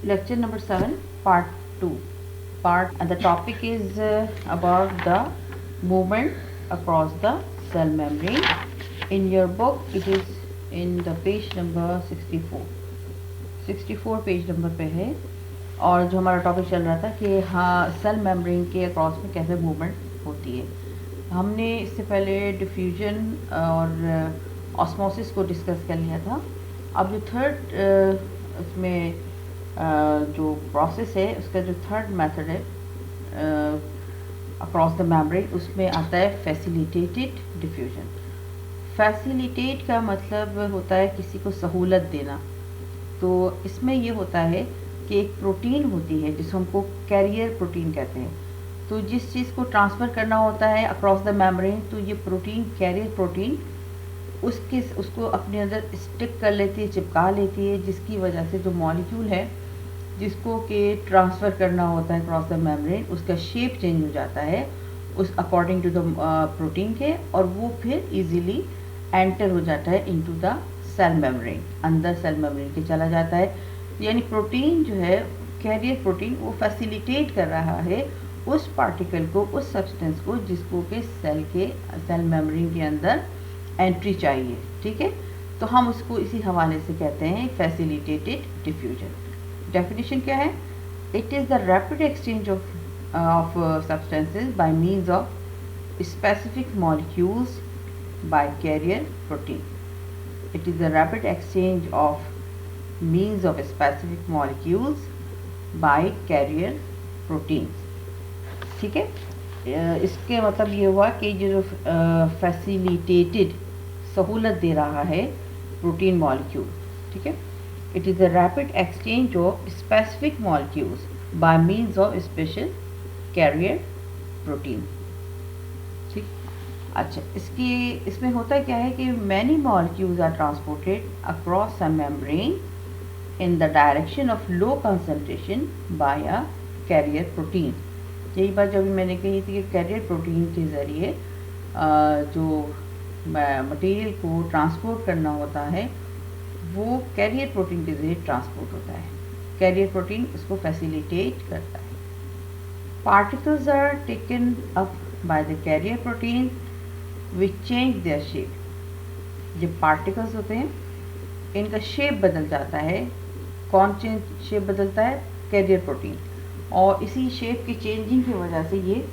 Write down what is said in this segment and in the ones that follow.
Lecture number 7, part 2. And the topic is about the movement across the cell membrane. In your book, it is in the page number 64 page number पे है। और जो हमारा topic चल रहा था कि हाँ सेल मेम्ब्रेन के अक्रॉस में कैसे मूवमेंट होती है। हमने इससे पहले डिफ्यूजन और ऑस्मोसिस को डिस्कस कर लिया था। अब जो थर्ड उसमें जो प्रोसेस है उसका जो थर्ड मेथड है अक्रॉस द मेम्ब्रेन, उसमें आता है फैसिलिटेटेड डिफ्यूजन। फैसिलिटेट का मतलब होता है किसी को सहूलत देना। तो इसमें ये होता है कि एक प्रोटीन होती है जिसको हमको कैरियर प्रोटीन कहते हैं। तो जिस चीज़ को ट्रांसफ़र करना होता है अक्रॉस द मेम्ब्रेन, तो ये प्रोटीन कैरियर प्रोटीन उसको अपने अंदर स्टिक कर लेती है, चिपका लेती है, जिसकी वजह से जो मॉलिक्यूल है जिसको कि ट्रांसफ़र करना होता है अक्रॉस द मेम्ब्रेन, उसका शेप चेंज हो जाता है उस अकॉर्डिंग टू द प्रोटीन के, और वो फिर इजीली एंटर हो जाता है इनटू द सेल मेम्ब्रेन, अंदर सेल मेम्ब्रेन के चला जाता है। यानी प्रोटीन जो है कैरियर प्रोटीन वो फैसिलिटेट कर रहा है उस पार्टिकल को, उस सब्सटेंस को जिसको कि सेल मेम्ब्रेन के अंदर एंट्री चाहिए। ठीक है, तो हम उसको इसी हवाले से कहते हैं फैसिलिटेटेड डिफ्यूजन। डेफिनेशन क्या है? It is the rapid exchange of substances by means of specific molecules by carrier protein. It is the rapid exchange of means of specific molecules by carrier proteins। ठीक है, इसके मतलब ये हुआ कि जो फैसिलिटेटेड सहूलत दे रहा है प्रोटीन मॉलिक्यूल। ठीक है, it is the rapid exchange of specific molecules by means of special carrier protein. ठीक, अच्छा, इसमें होता क्या है कि many molecules are transported across a membrane in the direction of low concentration by a carrier protein. यही बात जो अभी मैंने कही थी कि कैरियर प्रोटीन के ज़रिए जो मटेरियल को ट्रांसपोर्ट करना होता है वो कैरियर प्रोटीन के ज़रिए ट्रांसपोर्ट होता है। कैरियर प्रोटीन इसको फैसिलिटेट करता है। Particles are taken up by the carrier protein which change their shape. जब पार्टिकल्स होते हैं इनका शेप बदल जाता है। कौन शेप बदलता है? Career protein. और इसी शेप की चेंजिंग की वजह से ये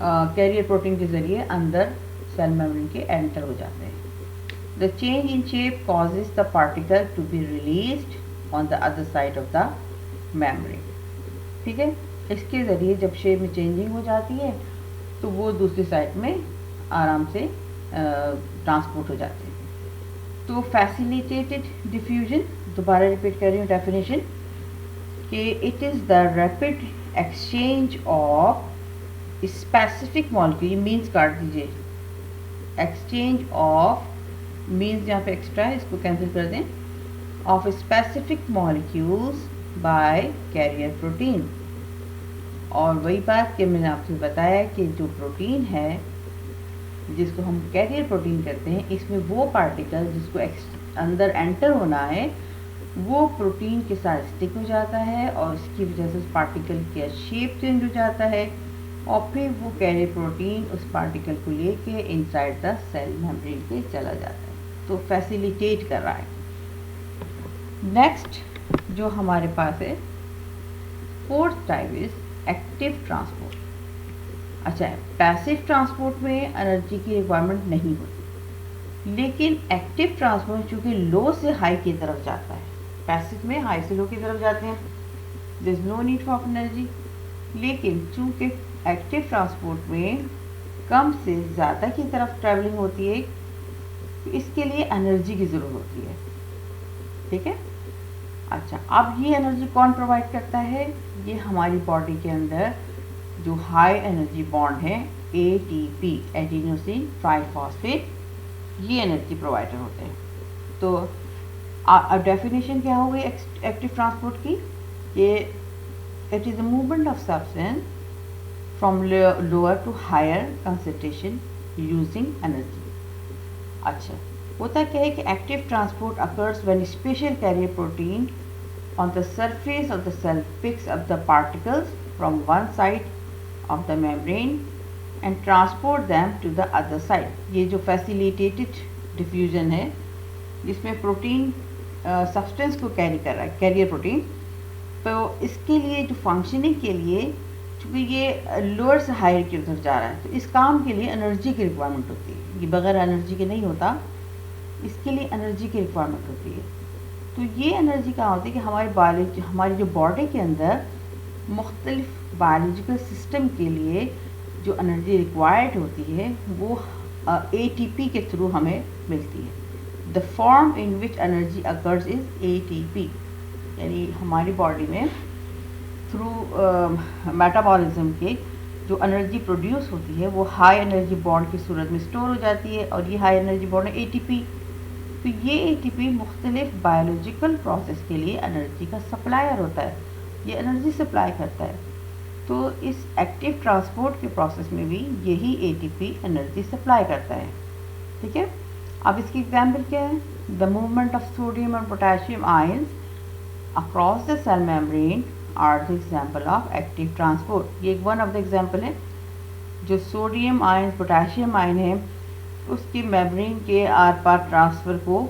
कैरियर प्रोटीन के ज़रिए अंदर सेल मेम्ब्रेन के एंटर हो जाते हैं। The change in shape causes the particle to be released on the other side of the membrane. ठीक है, इसके ज़रिए जब शेप में चेंजिंग हो जाती है तो वो दूसरी साइड में आराम से ट्रांसपोर्ट हो जाते हैं। तो फैसिलिटेटेड डिफ्यूजन, दोबारा रिपीट कर रही हूँ डेफिनेशन, कि it is the rapid exchange of specific molecule. Means काट दीजिए, एक्सचेंज ऑफ मीन्स यहाँ पे एक्स्ट्रा है, इसको कैंसिल कर दें, of specific molecules by carrier protein. और वही बात कि मैंने आपसे बताया कि जो प्रोटीन है जिसको हम कैरियर प्रोटीन कहते हैं, इसमें वो पार्टिकल जिसको अंदर एंटर होना है वो प्रोटीन के साथ स्टिक हो जाता है और इसकी वजह से उस पार्टिकल का शेप चेंज हो जाता है और फिर वो कैरियर प्रोटीन उस पार्टिकल को लेके इनसाइड द सेल मेम्ब्रेन के चला जाता है। तो फैसिलिटेट कर रहा है। नेक्स्ट जो हमारे पास है fourth type is active transport. अच्छा, पैसिव ट्रांसपोर्ट में एनर्जी की रिक्वायरमेंट नहीं होती, लेकिन एक्टिव ट्रांसपोर्ट चूँकि लो से हाई की तरफ जाता है, पैसिव में हाई से लो की तरफ जाते हैं, there is no need for energy. लेकिन चूँकि एक्टिव ट्रांसपोर्ट में कम से ज़्यादा की तरफ ट्रैवलिंग होती है, तो इसके लिए एनर्जी की ज़रूरत होती है। ठीक है, अच्छा, अब ये एनर्जी कौन प्रोवाइड करता है? ये हमारी बॉडी के अंदर जो हाई एनर्जी बॉन्ड है ATP, एडिनोसिन ट्राइफॉस्फेट, ये एनर्जी प्रोवाइडर होते हैं। तो अब डेफिनेशन क्या हो गई एक्टिव ट्रांसपोर्ट की? ये it is the movement of substance from lower to higher concentration using energy. अच्छा, होता क्या है कि active transport occurs when special carrier protein on the surface of the cell picks up the particles from one side of the membrane and transport them to the other side. ये जो facilitated diffusion है जिसमें protein substance को carry कर रहा है, carrier protein, तो इसके लिए जो फंक्शनिंग के लिए चूँकि ये लोअर से हायर की तरफ जा रहा है तो इस काम के लिए एनर्जी की रिक्वायरमेंट होती है। ये बगैर एनर्जी के नहीं होता, इसके लिए एनर्जी की रिक्वायरमेंट होती है। तो ये एनर्जी कहाँ होती है कि हमारी जो बॉडी के अंदर मुख्तलिफ बायोलॉजिकल सिस्टम के लिए जो एनर्जी रिक्वायर्ड होती है वो ATP के थ्रू हमें मिलती है। The form in which energy occurs is ATP, यानी हमारी बॉडी में थ्रू मेटाबॉलिज्म के जो एनर्जी प्रोड्यूस होती है वो हाई एनर्जी बॉन्ड की सूरत में स्टोर हो जाती है और ये हाई एनर्जी बॉन्ड है ATP। तो ये ATP मुख्तलिफ बायोलॉजिकल प्रोसेस के लिए एनर्जी का सप्लायर होता है, ये एनर्जी सप्लाई करता है। तो इस एक्टिव ट्रांसपोर्ट के प्रोसेस में भी यही ATP एनर्जी सप्लाई करता है। ठीक है, अब इसकी एग्जाम्पल क्या है? द मूवमेंट ऑफ सोडियम और potassium ions across the cell membrane are the example of active transport. ये वन ऑफ द एग्जाम्पल है। जो सोडियम आयन पोटेशियम आयन है उसकी मेम्ब्रेन के आर पार ट्रांसफ़र को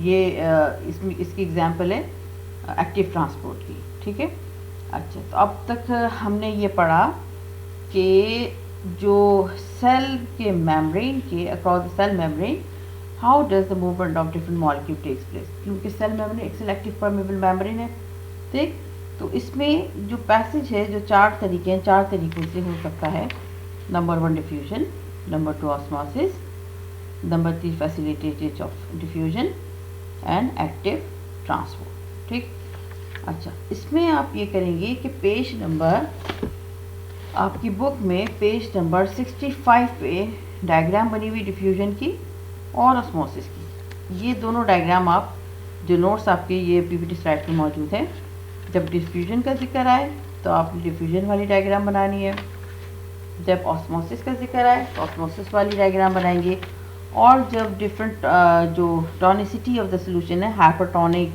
ये इसकी एग्जाम्पल है एक्टिव ट्रांसपोर्ट की। ठीक है, अच्छा, तो अब तक हमने ये पढ़ा कि जो सेल के मेम्ब्रेन के across the cell membrane how does the movement of different molecule takes place, क्योंकि सेल मेम्ब्रेन एक सेलेक्टिव परमेबल मेम्ब्रेन है। ठीक, तो इसमें जो पैसेज है जो चार तरीकों से हो सकता है। Number 1 diffusion, number 2 osmosis, number 3 facilitated of diffusion and active transport. ठीक, अच्छा, इसमें आप ये करेंगे कि पेज नंबर आपकी बुक में पेज नंबर 65 पे डायग्राम बनी हुई डिफ्यूजन की और ऑस्मोसिस की। ये दोनों डायग्राम आप जो नोट्स आपके ये PPT स्लाइड पे मौजूद है। जब डिफ्यूजन का जिक्र आए तो आपने डिफ्यूजन वाली डायग्राम बनानी है, जब ऑस्मोसिस का जिक्र आए तो ऑस्मोसिस वाली डायग्राम बनाएंगे, और जब डिफरेंट जो टॉनिसिटी ऑफ द सोल्यूशन है हाइपरटोनिक,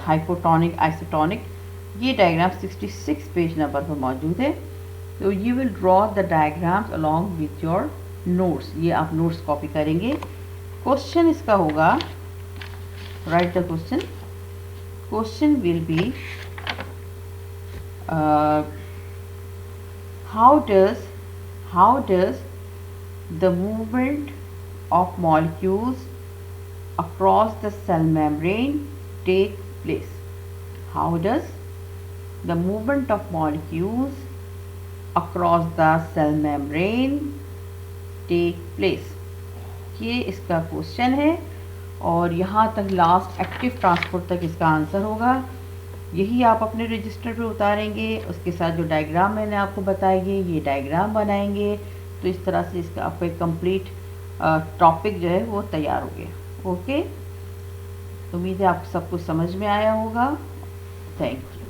हाइपोटोनिक, आइसोटोनिक, ये डायग्राम 66 पेज नंबर पर मौजूद है। तो you will draw the diagrams along with your notes. ये आप नोट्स कॉपी करेंगे। क्वेश्चन इसका होगा, right the question. Question will be how does the movement of molecules across the cell membrane take place? How does the movement of molecules across the cell membrane take place? ये इसका question है और यहाँ तक last active transport तक इसका answer होगा। यही आप अपने रजिस्टर पे उतारेंगे, उसके साथ जो डायग्राम मैंने आपको बताएंगे ये डायग्राम बनाएंगे। तो इस तरह से इसका आपका एक कंप्लीट टॉपिक जो है वो तैयार हो गया। ओके, उम्मीद है आपको सब कुछ समझ में आया होगा। Thank you.